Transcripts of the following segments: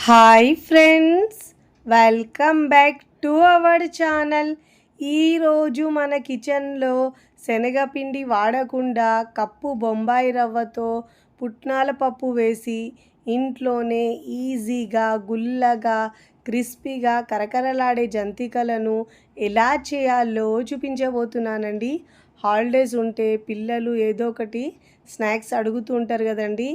Hi friends, welcome back to our channel. ఈరోజు మన కిచెన్లో శనగపిండి వాడకుండా కప్పు బొంబాయి రవ్వతో పుట్నాల పప్పు వేసి ఇంట్లోనే ఈజీగా గుల్లగా క్రిస్పీగా కరకరలాడే జంతికలను ఎలా చేయాలో చూపించబోతున్నానండి. హాలిడేస్ ఉంటే పిల్లలు ఏదో ఒకటి స్నాక్స్ అడుగుతూ ఉంటారు కదండి,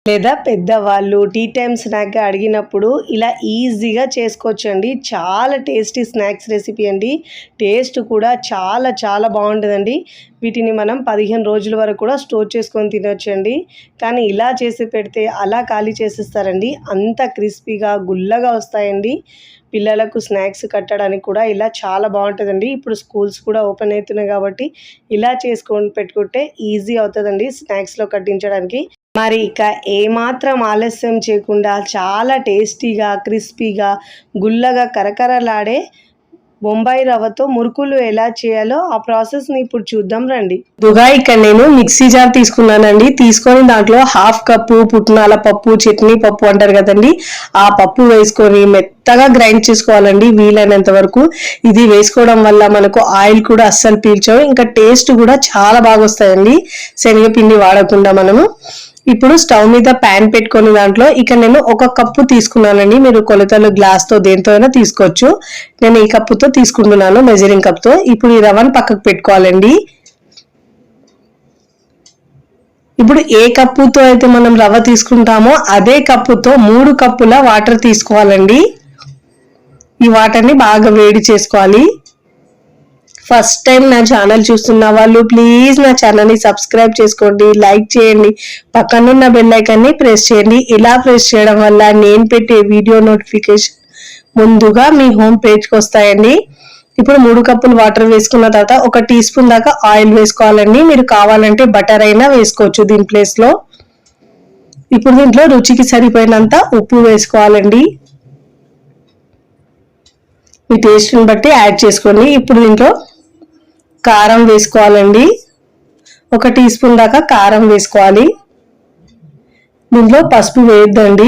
లేదా పెద్దవాళ్ళు టీ టైమ్ స్నాక్గా అడిగినప్పుడు ఇలా ఈజీగా చేసుకోవచ్చండి. చాలా టేస్టీ స్నాక్స్ రెసిపీ అండి. టేస్ట్ కూడా చాలా చాలా బాగుంటుందండి. వీటిని మనం 15 రోజుల వరకు కూడా స్టోర్ చేసుకొని తినొచ్చండి. కానీ ఇలా చేసి పెడితే అలా ఖాళీ చేసేస్తారండి. అంత క్రిస్పీగా గుల్లగా వస్తాయండి. పిల్లలకు స్నాక్స్ కట్టడానికి కూడా ఇలా చాలా బాగుంటుందండి. ఇప్పుడు స్కూల్స్ కూడా ఓపెన్ అవుతున్నాయి కాబట్టి ఇలా చేసుకొని పెట్టుకుంటే ఈజీ అవుతుందండి స్నాక్స్లో కట్టించడానికి. మరి ఇక ఏమాత్రం ఆలస్యం చేయకుండా చాలా టేస్టీగా క్రిస్పీగా గుల్లగా కరకరలాడే బొంబాయి రవ్వతో మురుకులు ఎలా చేయాలో ఆ ప్రాసెస్ని ఇప్పుడు చూద్దాం రండి. ముందుగా ఇక్కడ నేను మిక్సీ జార్ తీసుకున్నానండి. తీసుకొని దాంట్లో 1/2 కప్పు పుట్నాల పప్పు, చట్నీ పప్పు అంటారు కదండి, ఆ పప్పు వేసుకొని మెత్తగా గ్రైండ్ చేసుకోవాలండి వీలైనంత వరకు. ఇది వేసుకోవడం వల్ల మనకు ఆయిల్ కూడా అస్సలు పీల్చవు, ఇంకా టేస్ట్ కూడా చాలా బాగా వస్తాయండి శనగపిండి వాడకుండా మనము. ఇప్పుడు స్టవ్ మీద ప్యాన్ పెట్టుకొని దాంట్లో ఇక నేను 1 కప్పు తీసుకున్నానండి. మీరు కొలతలు గ్లాస్తో దేంతో అయినా తీసుకోవచ్చు. నేను ఈ కప్పుతో తీసుకుంటున్నాను, మెజరింగ్ కప్తో. ఇప్పుడు ఈ రవ్వను పక్కకు పెట్టుకోవాలండి. ఇప్పుడు ఏ కప్పుతో అయితే మనం రవ్వ తీసుకుంటామో అదే కప్పుతో 3 కప్పుల వాటర్ తీసుకోవాలండి. ఈ వాటర్ని బాగా వేడి చేసుకోవాలి. ఫస్ట్ టైం నా ఛానల్ చూస్తున్న వాళ్ళు ప్లీజ్ నా ఛానల్ని సబ్స్క్రైబ్ చేసుకోండి, లైక్ చేయండి, పక్కనున్న బెల్ ఐకాన్ని ప్రెస్ చేయండి. ఇలా ప్రెస్ చేయడం వల్ల నేను పెట్టే వీడియో నోటిఫికేషన్ ముందుగా మీ హోమ్ పేజ్కి వస్తాయండి. ఇప్పుడు 3 కప్పులు వాటర్ వేసుకున్న తర్వాత 1 టీ స్పూన్ దాకా ఆయిల్ వేసుకోవాలండి. మీరు కావాలంటే బటర్ అయినా వేసుకోవచ్చు దీని ప్లేస్లో. ఇప్పుడు దీంట్లో రుచికి సరిపోయినంత ఉప్పు వేసుకోవాలండి. మీ టేస్ట్ని బట్టి యాడ్ చేసుకోండి. ఇప్పుడు దీంట్లో కారం వేసుకోవాలండి. 1 టీ స్పూన్ దాకా కారం వేసుకోవాలి. దీంట్లో పసుపు వేయద్దండి,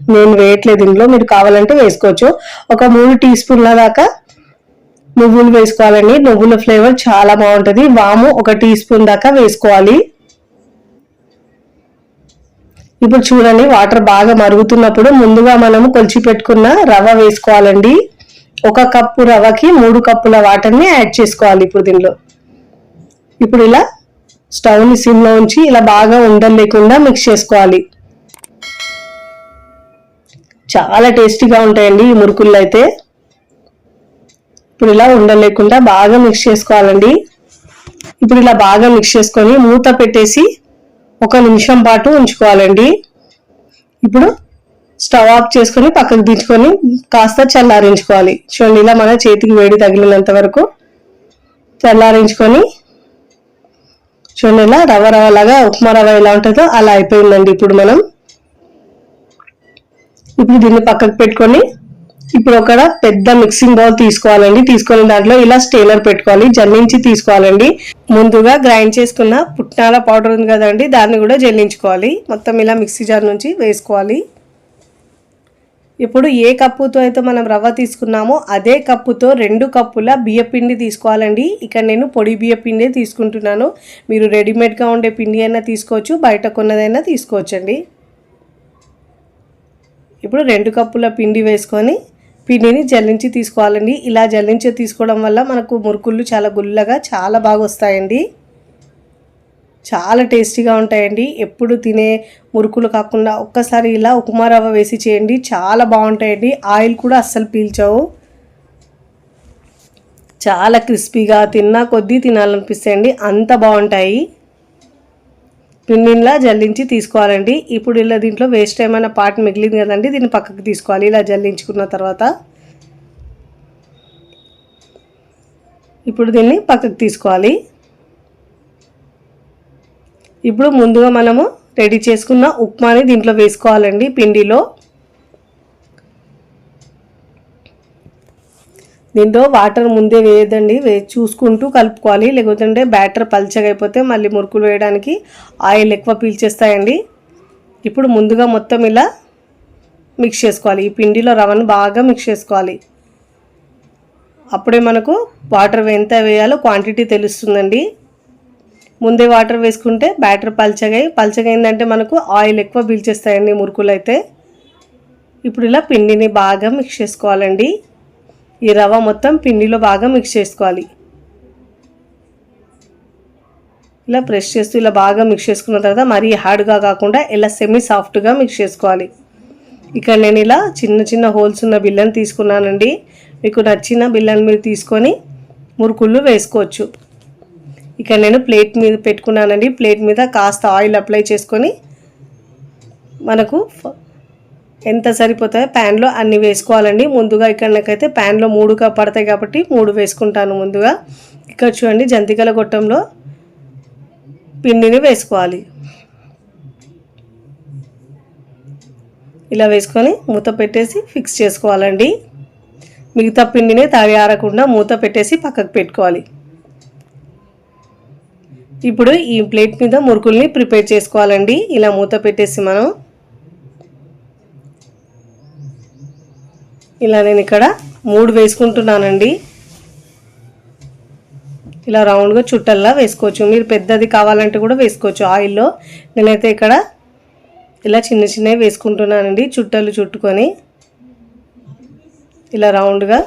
నేను వేయట్లేదు దీంట్లో, మీరు కావాలంటే వేసుకోవచ్చు. 3 టీ స్పూన్ల దాకా నువ్వులు వేసుకోవాలండి. నువ్వుల ఫ్లేవర్ చాలా బాగుంటుంది. వాము 1 టీ స్పూన్ దాకా వేసుకోవాలి. ఇప్పుడు చూడండి, వాటర్ బాగా మరుగుతున్నప్పుడు ముందుగా మనము కొలిచి పెట్టుకున్న రవ్వ వేసుకోవాలండి. 1 కప్పు రవ్వకి 3 కప్పుల వాటర్ని యాడ్ చేసుకోవాలి ఇప్పుడు దీనిలో. ఇప్పుడు ఇలా స్టవ్ని సిమ్లో ఉంచి ఇలా బాగా ఉండలు లేకుండా మిక్స్ చేసుకోవాలి. చాలా టేస్టీగా ఉంటాయండి ఈ మురుకులు అయితే. ఇప్పుడు ఇలా ఉండలు లేకుండా బాగా మిక్స్ చేసుకోవాలండి. ఇప్పుడు ఇలా బాగా మిక్స్ చేసుకొని మూత పెట్టేసి 1 నిమిషం పాటు ఉంచుకోవాలండి. ఇప్పుడు స్టవ్ ఆఫ్ చేసుకొని పక్కకు దించుకొని కాస్త చల్లారించుకోవాలి. చూడండి, ఇలా మన చేతికి వేడి తగిలినంత వరకు చల్లారించుకొని, చూడండి ఇలా రవ్వ రవ్వలాగా ఉప్మా రవ్వ ఎలా ఉంటుందో అలా అయిపోయిందండి. ఇప్పుడు దీన్ని పక్కకు పెట్టుకొని ఇప్పుడు ఒక పెద్ద మిక్సింగ్ బౌల్ తీసుకోవాలండి. తీసుకొని దాంట్లో ఇలా స్టెయినర్ పెట్టుకోవాలి, జల్లించి తీసుకోవాలండి. ముందుగా గ్రైండ్ చేసుకున్న పుట్నాల పౌడర్ ఉంది కదండి, దాన్ని కూడా జల్లించుకోవాలి. మొత్తం ఇలా మిక్సీ జార్ నుంచి వేసుకోవాలి. ఇప్పుడు ఏ కప్పుతో అయితే మనం రవ్వ తీసుకున్నామో అదే కప్పుతో 2 కప్పుల బియ్యపిండి తీసుకోవాలండి. ఇక్కడ నేను పొడి బియ్యపిండి తీసుకుంటున్నాను. మీరు రెడీమేడ్గా ఉండే పిండి అయినా తీసుకోవచ్చు, బయట కొన్నదైనా తీసుకోవచ్చండి. ఇప్పుడు 2 కప్పుల పిండి వేసుకొని పిండిని జల్లించి తీసుకోవాలండి. ఇలా జల్లించి తీసుకోవడం వల్ల మనకు మురుకులు చాలా గుల్లగా చాలా బాగా వస్తాయండి. చాలా టేస్టీగా ఉంటాయండి. ఎప్పుడు తినే మురుకులు కాకుండా ఒక్కసారి ఇలా ఉప్మా రవ్వ వేసి చేయండి, చాలా బాగుంటాయండి. ఆయిల్ కూడా అస్సలు పీల్చవు, చాలా క్రిస్పీగా తిన్నా కొద్దీ తినాలనిపిస్తాయండి, అంత బాగుంటాయి. పిండిలా జల్లించి తీసుకోవాలండి. ఇప్పుడు ఇలా దీంట్లో వేస్ట్ ఏమైనా పార్ట్ మిగిలింది కదండి, దీన్ని పక్కకు తీసుకోవాలి. ఇలా జల్లించుకున్న తర్వాత ఇప్పుడు దీన్ని పక్కకు తీసుకోవాలి. ఇప్పుడు ముందుగా మనము రెడీ చేసుకున్న ఉప్మాని దీంట్లో వేసుకోవాలండి పిండిలో. దీంట్లో వాటర్ ముందే వేయద్దండి, చూసుకుంటూ కలుపుకోవాలి, లేకపోతే బ్యాటర్ పల్చగా అయిపోతే మళ్ళీ మురుకులు వేయడానికి ఆయిల్ ఎక్కువ పీల్చేస్తాయండి. ఇప్పుడు ముందుగా మొత్తం ఇలా మిక్స్ చేసుకోవాలి. ఈ పిండిలో రవ్వను బాగా మిక్స్ చేసుకోవాలి. అప్పుడే మనకు వాటర్ ఎంత వేయాలో క్వాంటిటీ తెలుస్తుందండి. ముందే వాటర్ వేసుకుంటే బ్యాటర్ పల్చగైందంటే మనకు ఆయిల్ ఎక్కువ పీల్చేస్తాయండి మురుకులు అయితే. ఇప్పుడు ఇలా పిండిని బాగా మిక్స్ చేసుకోవాలండి. ఈ రవ్వ మొత్తం పిండిలో బాగా మిక్స్ చేసుకోవాలి. ఇలా ప్రెస్ చేస్తూ ఇలా బాగా మిక్స్ చేసుకున్న తర్వాత మరీ హార్డ్గా కాకుండా ఇలా సెమీ సాఫ్ట్గా మిక్స్ చేసుకోవాలి. ఇక్కడ నేను ఇలా చిన్న చిన్న హోల్స్ ఉన్న బిళ్ళని తీసుకున్నానండి. మీకు నచ్చిన బిళ్ళని మీరు తీసుకొని మురుకులు వేసుకోవచ్చు. ఇక్కడ నేను ప్లేట్ మీద పెట్టుకున్నానండి. ప్లేట్ మీద కాస్త ఆయిల్ అప్లై చేసుకొని మనకు ఎంత సరిపోతాయో ప్యాన్లో అన్ని వేసుకోవాలండి. ముందుగా ఇక్కడ నాకైతే ప్యాన్లో 3 పడతాయి కాబట్టి 3 వేసుకుంటాను ముందుగా. ఇక్కడ చూడండి జంతికల గొట్టంలో పిండిని వేసుకోవాలి. ఇలా వేసుకొని మూత పెట్టేసి ఫిక్స్ చేసుకోవాలండి. మిగతా పిండిని తడి ఆరకుండా మూత పెట్టేసి పక్కకు పెట్టుకోవాలి. ఇప్పుడు ఈ ప్లేట్ మీద మురుకుల్ని ప్రిపేర్ చేసుకోవాలండి. ఇలా మూత పెట్టేసి మనం ఇలా నేను ఇక్కడ 3 వేసుకుంటున్నానండి. ఇలా రౌండ్గా చుట్టల్లా వేసుకోవచ్చు. మీరు పెద్దది కావాలంటే కూడా వేసుకోవచ్చు ఆయిల్లో. నేనైతే ఇక్కడ ఇలా చిన్న చిన్నవి వేసుకుంటున్నానండి. చుట్టలు చుట్టుకొని ఇలా రౌండ్గా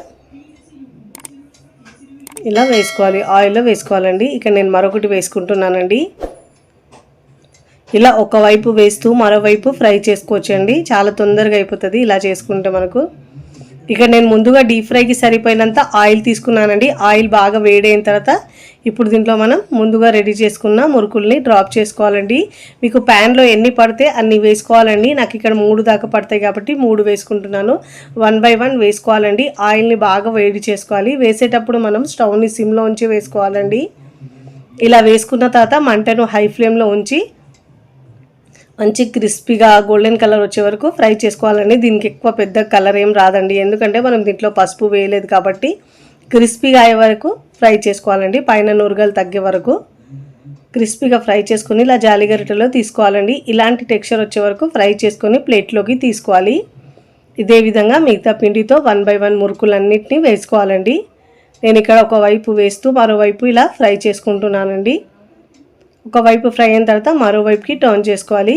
ఇలా వేసుకోవాలి. ఆయిల్లో వేసుకోవాలండి. ఇక్కడ నేను మరొకటి వేసుకుంటున్నానండి. ఇలా ఒకవైపు వేస్తూ మరోవైపు ఫ్రై చేసుకోవచ్చండి. చాలా తొందరగా అయిపోతుంది ఇలా చేసుకుంటే మనకు. ఇక నేను ముందుగా డీప్ ఫ్రైకి సరిపోయినంత ఆయిల్ తీసుకున్నానండి. ఆయిల్ బాగా వేడైన తర్వాత ఇప్పుడు దీంట్లో మనం ముందుగా రెడీ చేసుకున్న మురుకుల్ని డ్రాప్ చేసుకోవాలండి. మీకు ప్యాన్లో ఎన్ని పడితే అన్ని వేసుకోవాలండి. నాకు ఇక్కడ 3 దాకా పడతాయి కాబట్టి 3 వేసుకుంటున్నాను. 1 బై 1 వేసుకోవాలండి. ఆయిల్ని బాగా వేడి చేసుకోవాలి. వేసేటప్పుడు మనం స్టవ్ని సిమ్లో ఉంచి వేసుకోవాలండి. ఇలా వేసుకున్న తర్వాత మంటను హై ఫ్లేమ్లో ఉంచి మంచి క్రిస్పీగా గోల్డెన్ కలర్ వచ్చే వరకు ఫ్రై చేసుకోవాలండి. దీనికి ఎక్కువ పెద్ద కలర్ ఏం రాదండి, ఎందుకంటే మనం దీంట్లో పసుపు వేయలేదు కాబట్టి. క్రిస్పీగా అయ్యే వరకు ఫ్రై చేసుకోవాలండి. పైన నురగలు తగ్గే వరకు క్రిస్పీగా ఫ్రై చేసుకొని ఇలా జాలిగరిటెలో తీసుకోవాలండి. ఇలాంటి టెక్స్చర్ వచ్చే వరకు ఫ్రై చేసుకొని ప్లేట్లోకి తీసుకోవాలి. ఇదే విధంగా మిగతా పిండితో 1 బై 1 మురుకులన్నింటినీ వేసుకోవాలండి. నేను ఇక్కడ ఒకవైపు వేస్తూ మరోవైపు ఇలా ఫ్రై చేసుకుంటున్నానండి. ఒకవైపు ఫ్రై అయిన తర్వాత మరోవైపుకి టర్న్ చేసుకోవాలి.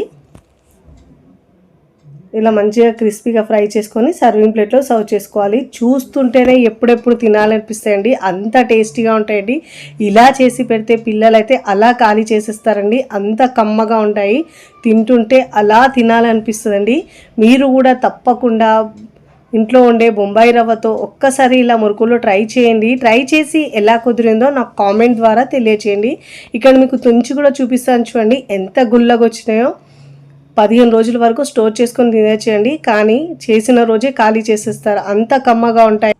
ఇలా మంచిగా క్రిస్పీగా ఫ్రై చేసుకొని సర్వింగ్ ప్లేట్లో సర్వ్ చేసుకోవాలి. చూస్తుంటేనే ఎప్పుడెప్పుడు తినాలనిపిస్తాయండి, అంత టేస్టీగా ఉంటాయండి. ఇలా చేసి పెడితే పిల్లలైతే అలా ఖాళీ చేసేస్తారండి, అంత కమ్మగా ఉంటాయి. తింటుంటే అలా తినాలనిపిస్తుందండి. మీరు కూడా తప్పకుండా ఇంట్లో ఉండే బొంబాయి రవ్వతో ఒక్కసారి ఇలా మురుకులు ట్రై చేయండి. ట్రై చేసి ఎలా కుదిరిందో నాకు కామెంట్ ద్వారా తెలియచేయండి. ఇక్కడ మీకు తుంచి కూడా చూపిస్తాను చూడండి, ఎంత గుల్లగా వచ్చినాయో. 15 రోజుల వరకు స్టోర్ చేసుకొని తినేసేయండి, కానీ చేసిన రోజే ఖాళీ చేసేస్తారు, అంత కమ్మగా ఉంటాయి.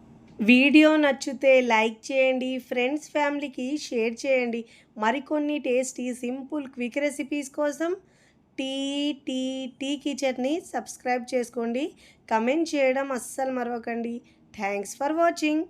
వీడియో నచ్చితే లైక్ చేయండి, ఫ్రెండ్స్ ఫ్యామిలీకి షేర్ చేయండి. మరికొన్ని టేస్టీ సింపుల్ క్విక్ రెసిపీస్ కోసం టీ కిచెన్ని సబ్స్క్రైబ్ చేసుకోండి. కమెంట్ చేయడం అస్సలు మరవకండి. Thanks for watching.